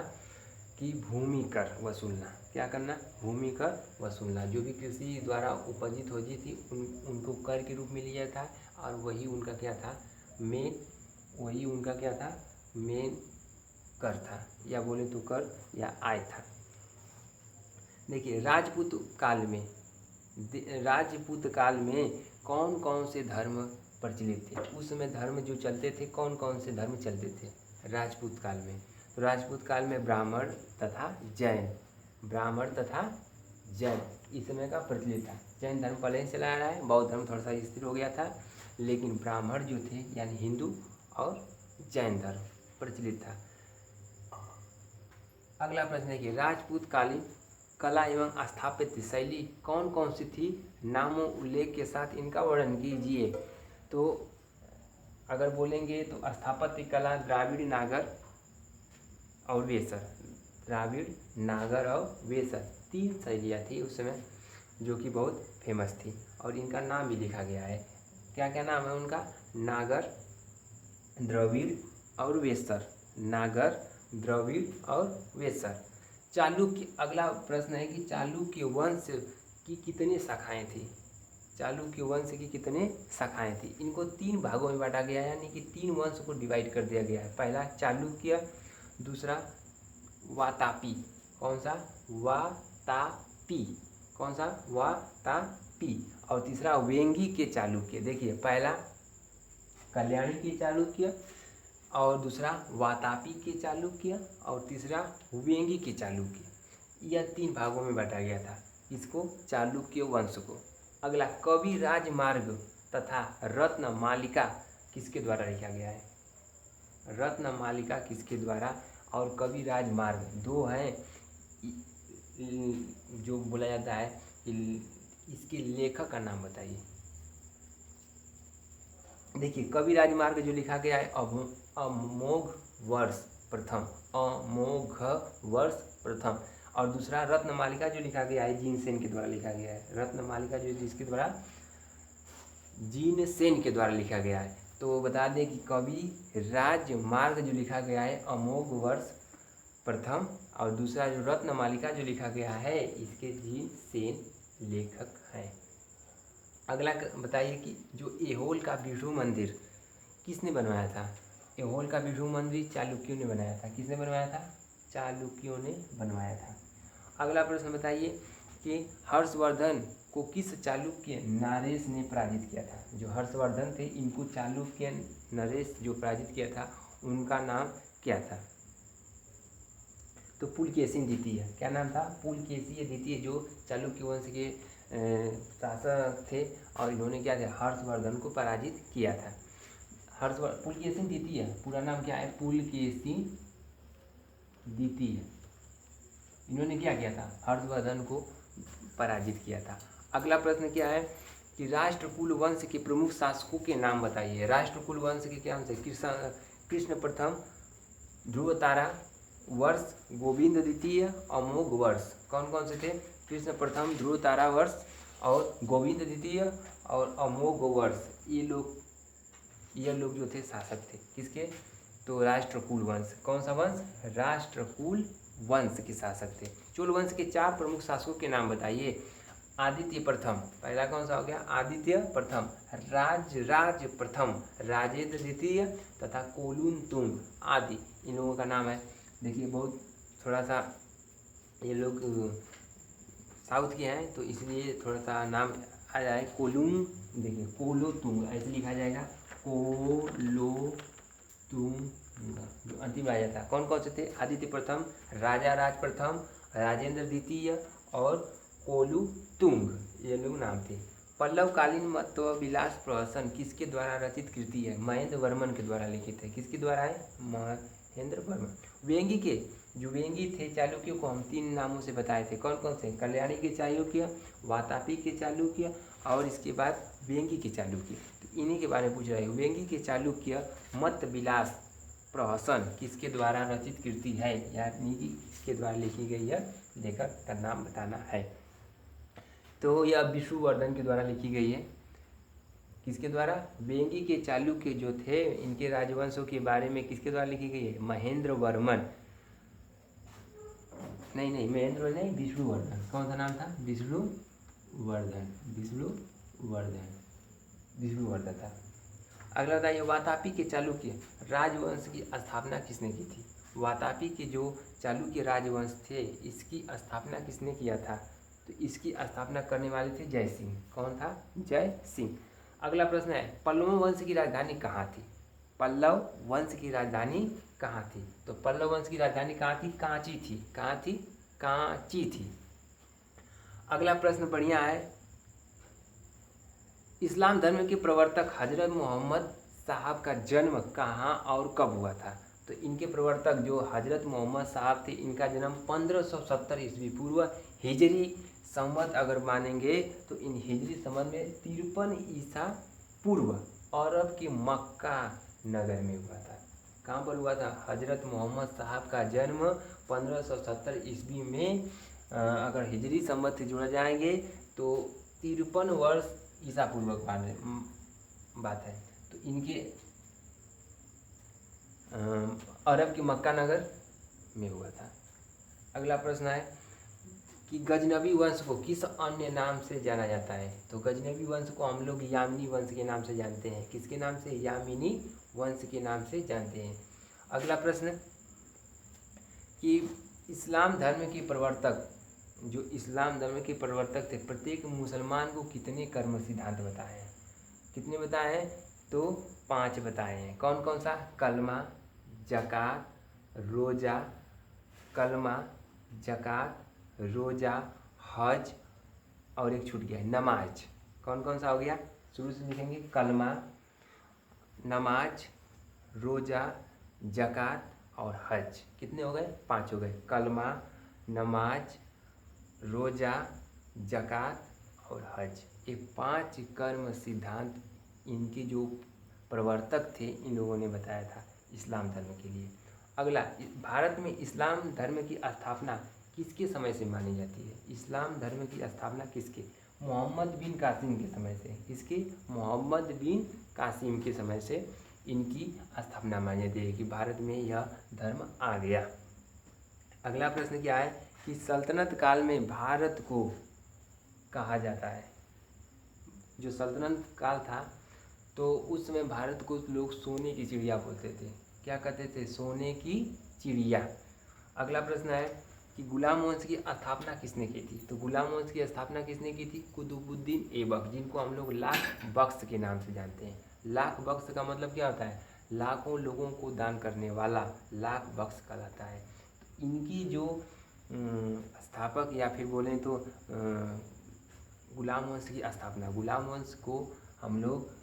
कि भूमि कर वसूलना। क्या करना? भूमि कर वसूलना। जो भी कृषि द्वारा उपजित होती थी उनको कर के रूप में लिया था, और वही उनका क्या था? मेन कर था, या बोले तो कर या आय था। देखिए, राजपूत काल में कौन कौन से धर्म प्रचलित थे? उस समय धर्म जो चलते थे, कौन कौन से धर्म चलते थे राजपूत काल में? तो राजपूत काल में ब्राह्मण तथा जैन इस समय का प्रचलित था। जैन धर्म पहले ही चला आ रहा है, बौद्ध धर्म थोड़ा सा स्थिर हो गया था, लेकिन ब्राह्मण जो थे यानी हिंदू और जैन धर्म प्रचलित था। अगला प्रश्न है कि राजपूत कालीन कला एवं स्थापत्य शैली कौन कौन सी थी? नामों उल्लेख के साथ इनका वर्णन कीजिए। तो अगर बोलेंगे तो स्थापत्य कला द्राविड़, नागर और वेसर 3 शैलियाँ थी उस समय, जो कि बहुत फेमस थी, और इनका नाम भी लिखा गया है। क्या क्या नाम है उनका? नागर, द्रविड़ और वेसर। नागर, द्रविड़ और वेसर। चालुक्य, अगला प्रश्न है कि चालुक्य वंश की कितनी शाखाएं थी? चालुक्य वंश की कितने शाखाएं थी? इनको 3 भागों में बांटा गया है, यानी कि 3 वंश को डिवाइड कर दिया गया है। पहला चालुक्य, दूसरा वातापी। कौन सा? वातापी। कौन सा? वातापी। और तीसरा वेंगी के चालुक्य। देखिए, पहला कल्याणी के चालुक्य, और दूसरा वातापी के चालुक्य, और तीसरा वेंगी के चालुक्य। यह 3 भागों में बांटा गया था इसको, चालुक्य वंश को। अगला, कवि राजमार्ग तथा रत्नमालिका किसके द्वारा लिखा गया है? रत्नमालिका किसके द्वारा और कवि राजमार्ग 2 हैं। जो बोला जाता है कि इसके लेखक का नाम बताइए। देखिए, कवि राजमार्ग जो लिखा गया है अमोघ वर्ष प्रथम, और दूसरा रत्नमालिका जो लिखा गया है जीनसेन के द्वारा लिखा गया है। रत्नमालिका जो जिसके द्वारा जीनसेन के द्वारा लिखा गया है। तो बता दें कि कवि राजमार्ग जो लिखा गया है अमोघ वर्ष प्रथम, और दूसरा जो रत्नमालिका जो लिखा गया है इसके जीनसेन लेखक हैं। अगला बताइए कि जो ऐहोल का विष्णु मंदिर किसने बनवाया था? ऐहोल का विष्णु मंदिर चालुक्यों ने बनाया था। किसने बनवाया था? चालुक्यों ने बनवाया था। अगला प्रश्न बताइए कि हर्षवर्धन को किस चालुक्य नरेश ने पराजित किया था? जो हर्षवर्धन थे इनको चालुक्य नरेश जो पराजित किया था उनका नाम क्या था? तो पुलकेशिन द्वितीय। क्या नाम था? पुलकेशिन द्वितीय, जो चालुक्य वंश के शासक थे, और इन्होंने क्या था? हर्षवर्धन को पराजित किया था। पुलकेशिन द्वितीय पूरा नाम क्या है? पुलकेशिन द्वितीय। इन्होंने क्या किया था? हर्षवर्धन को पराजित किया था। अगला प्रश्न क्या है कि राष्ट्रकूल वंश के प्रमुख शासकों के नाम बताइए। राष्ट्रकूल वंश के क्या नाम से? कृष्ण प्रथम, ध्रुवतारा वर्ष, गोविंद द्वितीय, अमोघ वर्ष। कौन कौन से थे? कृष्ण प्रथम, ध्रुवतारा वर्ष और गोविंद द्वितीय और अमोघ वर्ष। ये लोग जो थे शासक थे किसके? तो राष्ट्रकूल वंश। कौन सा वंश? राष्ट्रकूल वंश के शासक थे। चोल वंश के 4 प्रमुख शासकों के नाम बताइए। आदित्य प्रथम, पहला कौन सा हो गया? आदित्य प्रथम। राज प्रथम, राजेंद्र द्वितीय तथा कोलुन तुंग आदि इन लोगों का नाम है। देखिए, बहुत थोड़ा सा ये लोग साउथ के हैं तो इसलिए थोड़ा सा नाम आ जाए। कोलुंग, देखिए कोलोतुंग ऐसे लिखा जाएगा, कोलोतुंग जो अंतिम राजा था। कौन कौन से थे? आदित्य प्रथम, राजा राज प्रथम, राजेंद्र द्वितीय और कोलुतुंग, ये लोग नाम थे। पल्लवकालीन मत व विलास प्रहसन किसके द्वारा रचित कृति है? महेंद्र वर्मन के द्वारा लिखित है। किसके द्वारा है? महेंद्र वर्मन। वेंगी के जो वेंगी थे चालुक्यों को हम 3 नामों से बताए थे। कौन कौन से? कल्याणी के चालुक्य, वातापी के चालुक्य और इसके बाद वेंगी के चालुक्य। तो इन्हीं के बारे में पूछ रहे हैं। वेंगी के चालुक्य मत विलास प्रहसन किसके द्वारा रचित कृति है? यानी कि किसके द्वारा लिखी गई है? लेखक का नाम बताना है। तो यह विष्णुवर्धन के द्वारा लिखी गई है। किसके द्वारा? वेंगी के चालुक्य जो थे इनके राजवंशों के बारे में किसके द्वारा लिखी गई है? महेंद्र वर्मन। नहीं, महेंद्र नहीं, विष्णुवर्धन। कौन सा नाम था? विष्णुवर्धन था। अगला बताइए, वातापी के चालुक्य राजवंश की स्थापना किसने की थी? वातापी के जो चालुक्य राजवंश थे इसकी स्थापना किसने किया था? तो इसकी स्थापना करने वाले थे जय सिंह। कौन था? जय सिंह। अगला प्रश्न है, पल्लव वंश की राजधानी कहाँ थी? पल्लव वंश की राजधानी कहाँ थी? तो पल्लव वंश की राजधानी कहाँ थी? कांची थी। कहाँ थी? कांची थी। अगला प्रश्न बढ़िया है, इस्लाम धर्म के प्रवर्तक हजरत मोहम्मद साहब का जन्म कहाँ और कब हुआ था? तो इनके प्रवर्तक जो हजरत मोहम्मद साहब थे इनका जन्म 1570 ईस्वी पूर्व हिजरी संवत अगर मानेंगे तो इन हिजरी संवत में 53 ईसा पूर्व अरब के मक्का नगर में हुआ था। कहाँ पर हुआ था? हजरत मोहम्मद साहब का जन्म 1570 ईस्वी में अगर हिजरी संवत से जोड़ा जाएंगे तो 53 वर्ष ईसा पूर्वक बात है। तो इनके अरब के मक्का नगर में हुआ था। अगला प्रश्न है कि गजनवी वंश को किस अन्य नाम से जाना जाता है? तो गजनवी वंश को हम लोग यामिनी वंश के नाम से जानते हैं। किसके नाम से? यामिनी वंश के नाम से जानते हैं। अगला प्रश्न कि इस्लाम धर्म के प्रवर्तक जो इस्लाम धर्म के प्रवर्तक थे प्रत्येक मुसलमान को कितने कर्म सिद्धांत बताए हैं? कितने बताए हैं? तो 5 बताए हैं। कौन कौन सा? कलमा, ज़कात, रोज़ा, कलमा, ज़कात, रोज़ा, हज और एक छूट गया नमाज। कौन कौन सा हो गया? शुरू से लिखेंगे, कलमा, नमाज, रोज़ा, ज़कात और हज। कितने हो गए? 5 हो गए। कलमा, नमाज, रोज़ा, ज़कात और हज। ये 5 कर्म सिद्धांत इनके जो प्रवर्तक थे इन लोगों ने बताया था इस्लाम धर्म के लिए। अगला, भारत में इस्लाम धर्म की स्थापना किसके समय से मानी जाती है? इस्लाम धर्म की स्थापना किसके? मोहम्मद बिन कासिम के समय से। किसके? मोहम्मद बिन कासिम के समय से इनकी स्थापना मानी जाती है कि भारत में यह धर्म आ गया। अगला प्रश्न क्या है कि सल्तनत काल में भारत को कहा जाता है? जो सल्तनत काल था तो उस समय भारत को लोग सोने की चिड़िया बोलते थे। क्या कहते थे? सोने की चिड़िया। अगला प्रश्न है कि गुलाम वंश की स्थापना किसने की थी? तो गुलाम वंश की स्थापना किसने की थी? कुतुबुद्दीन ऐबक, जिनको हम लोग लाख बख्श के नाम से जानते हैं। लाख बख्श का मतलब क्या होता है? लाखों लोगों को दान करने वाला लाख बख्श कहलाता है। इनकी जो स्थापक या फिर बोलें तो गुलाम वंश की स्थापना, गुलाम वंश को हम लोग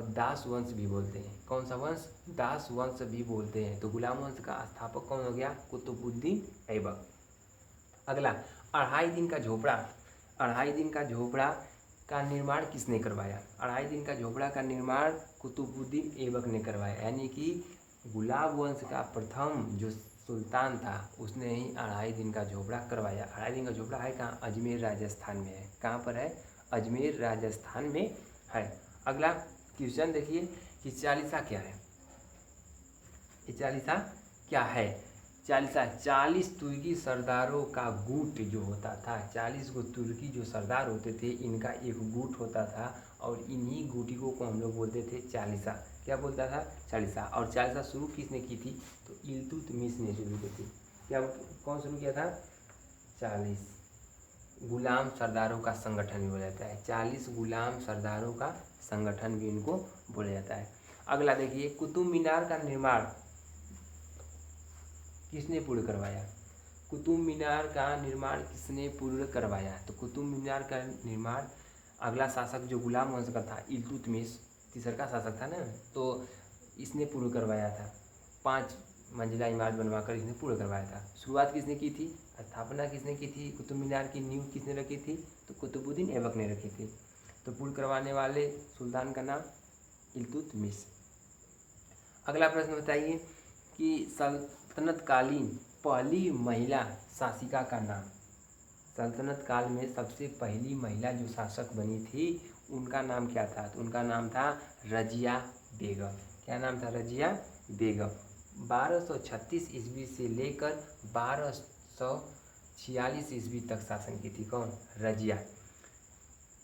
दास वंश भी बोलते हैं। कौन सा वंश? दास वंश भी बोलते हैं। तो गुलाम वंश का स्थापक कौन हो गया? कुतुबुद्दीन ऐबक। अगला, अढ़ाई दिन का झोपड़ा, अढ़ाई दिन का झोपड़ा का निर्माण किसने करवाया? अढ़ाई दिन का झोपड़ा का निर्माण कुतुबुद्दीन ऐबक ने करवाया। यानी कि गुलाम वंश का प्रथम जो सुल्तान था उसने ही अढ़ाई दिन का झोपड़ा करवाया। अढ़ाई दिन का झोपड़ा है कहाँ? अजमेर राजस्थान में है। कहाँ पर है? अजमेर राजस्थान में है। अगला क्वेश्चन देखिए कि चालीसा क्या है? ये चालीसा क्या है? चालीसा 40 तुर्की सरदारों का गुट जो होता था, 40 गो तुर्की जो सरदार होते थे इनका एक गुट होता था और इन्हीं गुटिकों को हम लोग बोलते थे चालीसा। क्या बोलता था? चालीसा। और चालीसा शुरू किसने की थी? तो इल्तुतमिश ने शुरू की थी। क्या, कौन शुरू किया था? 40 गुलाम सरदारों का संगठन भी बोला जाता है। 40 गुलाम सरदारों का संगठन भी इनको बोला जाता है। अगला देखिए, कुतुब मीनार का निर्माण किसने पूर्ण करवाया? कुतुब मीनार का निर्माण किसने पूर्ण करवाया? तो कुतुब मीनार का निर्माण अगला शासक जो गुलाम वंश का था, इल्तुतमिश तीसरा का शासक था ना, तो इसने पूर्ण करवाया था। 5 मंजिला इमारत बनवाकर इसने पूर्ण करवाया था। शुरुआत किसने की थी? स्थापना किसने की थी? कुतुब मीनार की नींव किसने रखी थी? तो कुतुबुद्दीन ऐबक ने रखी थी। तो पूर्ण करवाने वाले सुल्तान का नाम इल्तुतमिश। अगला प्रश्न बताइए कि सल्तनत कालीन पहली महिला शासिका का नाम। सल्तनत काल में सबसे पहली महिला जो शासक बनी थी उनका नाम क्या था? तो उनका नाम था रजिया बेगम। क्या नाम था? रजिया बेगम। 1236 ईस्वी से लेकर 1246 ईस्वी तक शासन की थी। कौन? रजिया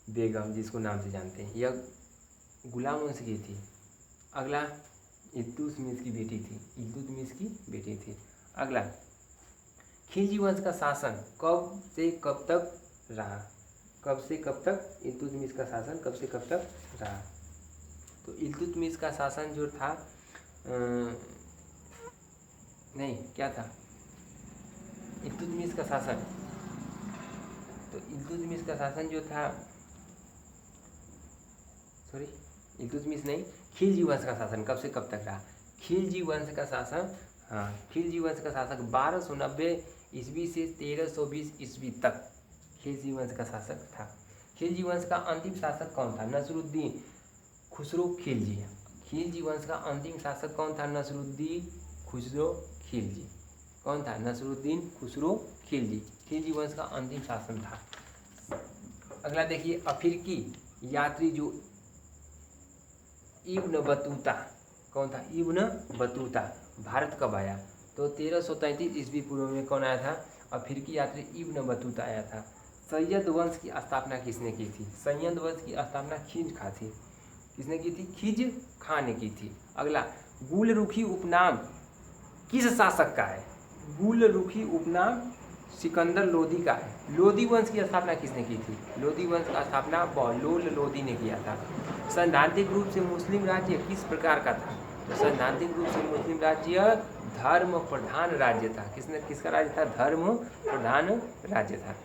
बेगम, जिसको नाम से जानते हैं। यह गुलाम वंश की थी। अगला इल्तुतमिश की बेटी थी। इल्तुतमिश की बेटी थी। अगला खिलजी वंश का शासन कब से कब तक रहा? कब से कब तक इल्तुतमिश का शासन कब से कब तक रहा? तो इल्तुतमिश का शासन जो था नहीं क्या था? इल्तुतमिश का शासन, तो इल्तुतमिश का शासन जो था, सॉरी इल्तुतमिश नहीं, खिलजी वंश का शासन कब से कब तक रहा? खिलजी वंश का शासन, हाँ, खिलजी वंश का शासक 1290 ईस्वी से 1320 ईस्वी तक खिलजी वंश का शासक था। खिलजी वंश का अंतिम शासक कौन था? नसरुद्दीन खुसरो खिलजी। खिलजी वंश का अंतिम शासक कौन था? नसरुद्दीन खुसरो खिलजी। कौन था? नसरुद्दीन खुसरो खिलजी। खिलजी वंश का अंतिम शासन था। अगला देखिए, अफ्रीकी यात्री जो इब्न बतूता, कौन था? इब्न बतूता भारत कब आया? तो 1333 ईस्वी पूर्व में कौन आया था? अफ्रीकी यात्री इब्न बतूता आया था। सैयद वंश की स्थापना किसने की थी? सैयद वंश की स्थापना खिज खां थी। किसने की थी? खिज खां ने की थी। अगला, गुलरुखी उपनाम किस शासक का है? गुलरुखी उपनाम सिकंदर लोदी का है। लोदी वंश की स्थापना किसने की थी? लोदी वंश का स्थापना बहलोल लोदी ने किया था। सैद्धांतिक रूप से मुस्लिम राज्य किस प्रकार का था? तो सैद्धांतिक रूप से मुस्लिम राज्य धर्म प्रधान राज्य था। किसका राज्य था? धर्म प्रधान राज्य था।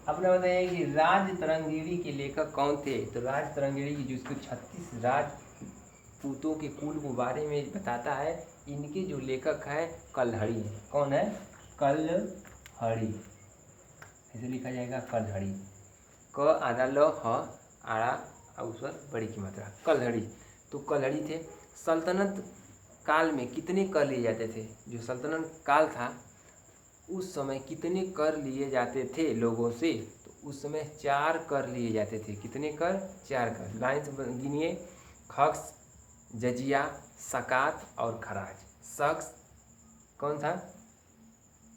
अपना बताइए कि राज तरंगिणी के लेखक कौन थे? तो राज तरंगिणी की जिसको 36 राजपूतों के कुल के बारे में बताता है, इनके जो लेखक है कल्हड़ी है। कौन है? कल्हड़ी। ऐसे लिखा जाएगा कल्हड़ी। क आधा ल ह आड़ा अवसर बड़ी की मात्रा, कल्हड़ी। तो कल्हड़ी थे। सल्तनत काल में कितने कर लिए जाते थे? जो सल्तनत काल था उस समय कितने कर लिए जाते थे लोगों से? तो उस समय 4 कर लिए जाते थे। कितने कर? 4 कर। लाइन से गिनिए, खक्स, जजिया, सकात और खराज। शख्स कौन था?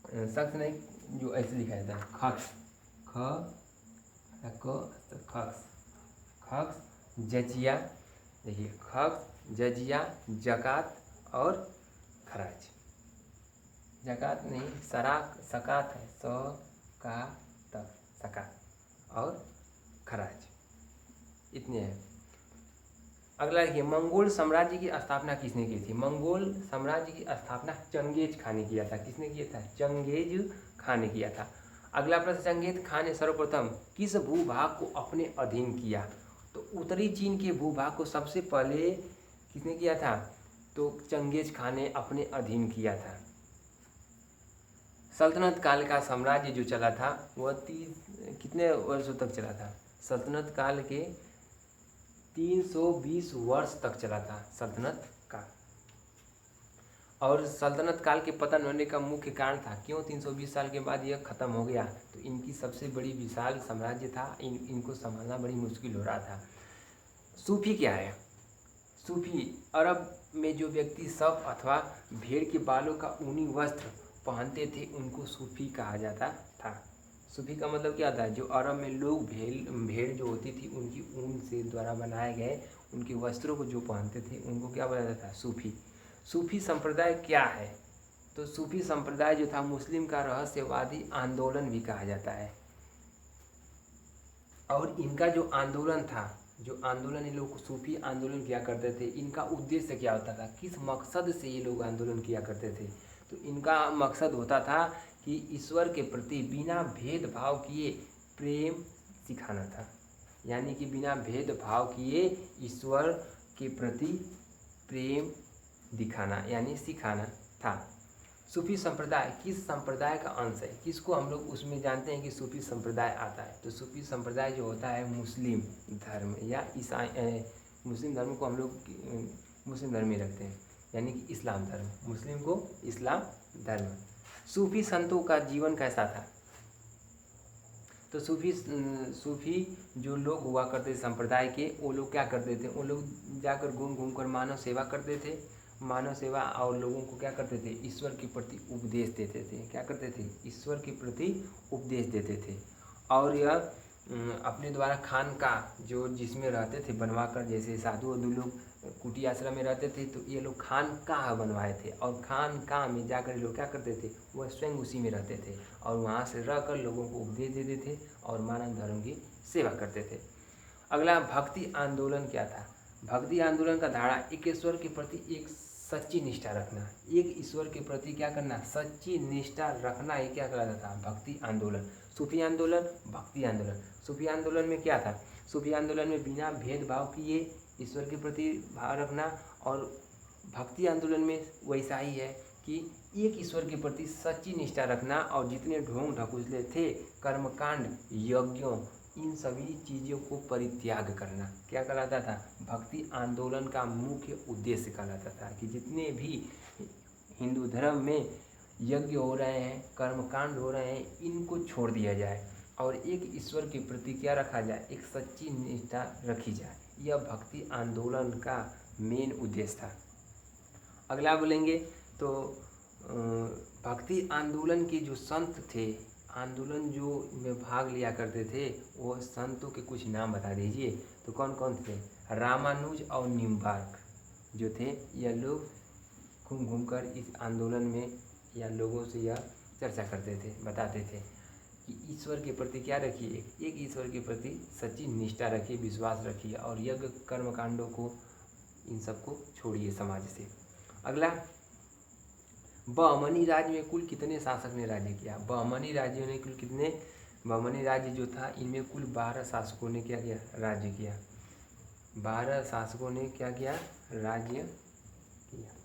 शख्स नहीं, जो ऐसे लिखा जाता है खक्स, खक्स, खक्स, जजिया, देखिए खक्स, जजिया, जकात और खराज। जकात नहीं, सकात है, सकात और खराज, इतने हैं। अगला देखिए, मंगोल साम्राज्य की स्थापना किसने की थी? मंगोल साम्राज्य की स्थापना चंगेज खान ने किया था। किसने किया था? चंगेज खान ने किया था। अगला प्रश्न, चंगेज खान ने सर्वप्रथम किस भूभाग को अपने अधीन किया? तो उत्तरी चीन के भूभाग को सबसे पहले किसने किया था? तो चंगेज खान ने अपने अधीन किया था। सल्तनत काल का साम्राज्य जो चला था वह कितने वर्षों तक चला था? सल्तनत काल के 320 वर्ष तक चला था सल्तनत काल। और सल्तनत काल के पतन होने का मुख्य कारण था, क्यों 320 साल के बाद यह खत्म हो गया? तो इनकी सबसे बड़ी विशाल साम्राज्य था, इनको संभालना बड़ी मुश्किल हो रहा था। सूफी क्या है? सूफी अरब में जो व्यक्ति शफ अथवा भेड़ के बालों का ऊनी वस्त्र पहनते थे उनको सूफी कहा जाता था। सूफी का मतलब क्या था? जो अरब में लोग भेड़ जो होती थी उनकी ऊन से द्वारा बनाए गए उनके वस्त्रों को जो पहनते थे उनको क्या बोला जाता था? सूफी। सूफी संप्रदाय क्या है? तो सूफी संप्रदाय जो था मुस्लिम का रहस्यवादी आंदोलन भी कहा जाता है। और इनका जो आंदोलन था, जो आंदोलन ये लोग सूफी आंदोलन किया करते थे, इनका उद्देश्य क्या होता था? किस मकसद से ये लोग आंदोलन किया करते थे? तो इनका मकसद होता था कि ईश्वर के प्रति बिना भेदभाव किए प्रेम सिखाना था। यानी कि बिना भेदभाव किए ईश्वर के प्रति प्रेम दिखाना यानी सिखाना था। सूफी संप्रदाय किस संप्रदाय का अंश है? किसको हम लोग उसमें जानते हैं कि सूफी संप्रदाय आता है? तो सूफी संप्रदाय जो होता है मुस्लिम धर्म या ईसाई मुस्लिम धर्म को हम लोग मुस्लिम धर्म में रखते हैं, यानी कि इस्लाम धर्म, मुस्लिम को इस्लाम धर्म। सूफी संतों का जीवन कैसा था? तो सूफी जो लोग हुआ करते थे संप्रदाय के, वो लोग क्या करते थे? वो लोग जाकर घूम घूम कर मानव सेवा करते थे, मानव सेवा, और लोगों को क्या करते थे? ईश्वर के प्रति उपदेश देते थे। क्या करते थे? ईश्वर के प्रति उपदेश देते थे। और यह अपने द्वारा खान का जो जिसमें रहते थे बनवाकर, जैसे साधु वधु लोग कुटी आश्रम में रहते थे, तो ये लोग खान का बनवाए थे, और खान का में जाकर लोग क्या करते थे? वह स्वयं उसी में रहते थे और वहाँ से रहकर लोगों को उपदेश देते थे और मानव धर्म की सेवा करते थे। अगला भक्ति आंदोलन क्या था? भक्ति आंदोलन का धारा एक ईश्वर के प्रति एक सच्ची निष्ठा रखना, एक ईश्वर के प्रति क्या करना? सच्ची निष्ठा रखना, ये क्या कहलाता था? भक्ति आंदोलन। सूफी आंदोलन, भक्ति आंदोलन। सूफी आंदोलन में क्या था? सूफी आंदोलन में बिना भेदभाव किए ईश्वर के प्रति भाव रखना, और भक्ति आंदोलन में वैसा ही है कि एक ईश्वर के प्रति सच्ची निष्ठा रखना, और जितने ढोंग ढकुसले थे, कर्मकांड, यज्ञों, इन सभी चीज़ों को परित्याग करना, क्या कहलाता था? भक्ति आंदोलन का मुख्य उद्देश्य कहलाता था कि जितने भी हिंदू धर्म में यज्ञ हो रहे हैं, कर्मकांड हो रहे हैं, इनको छोड़ दिया जाए और एक ईश्वर के प्रति क्या रखा जाए? एक सच्ची निष्ठा रखी जाए। यह भक्ति आंदोलन का मेन उद्देश्य था। अगला बोलेंगे तो भक्ति आंदोलन के जो संत थे, आंदोलन जो में भाग लिया करते थे, वो संतों के कुछ नाम बता दीजिए। तो कौन कौन थे? रामानुज और निम्बार्क जो थे, यह लोग घूम घूम कर इस आंदोलन में या लोगों से यह चर्चा करते थे, बताते थे कि ईश्वर के प्रति क्या रखिए? एक ईश्वर के प्रति सच्ची निष्ठा रखिए, विश्वास रखिए, और यज्ञ कर्मकांडों को, इन सबको छोड़िए समाज से। अगला, बहमनी राज्य में कुल कितने शासक ने राज्य किया? बहमनी राज्य ने कुल कितने? बहमनी राज्य जो था, इनमें कुल 12 शासकों ने क्या किया? राज्य किया। 12 शासकों ने क्या किया? राज्य किया।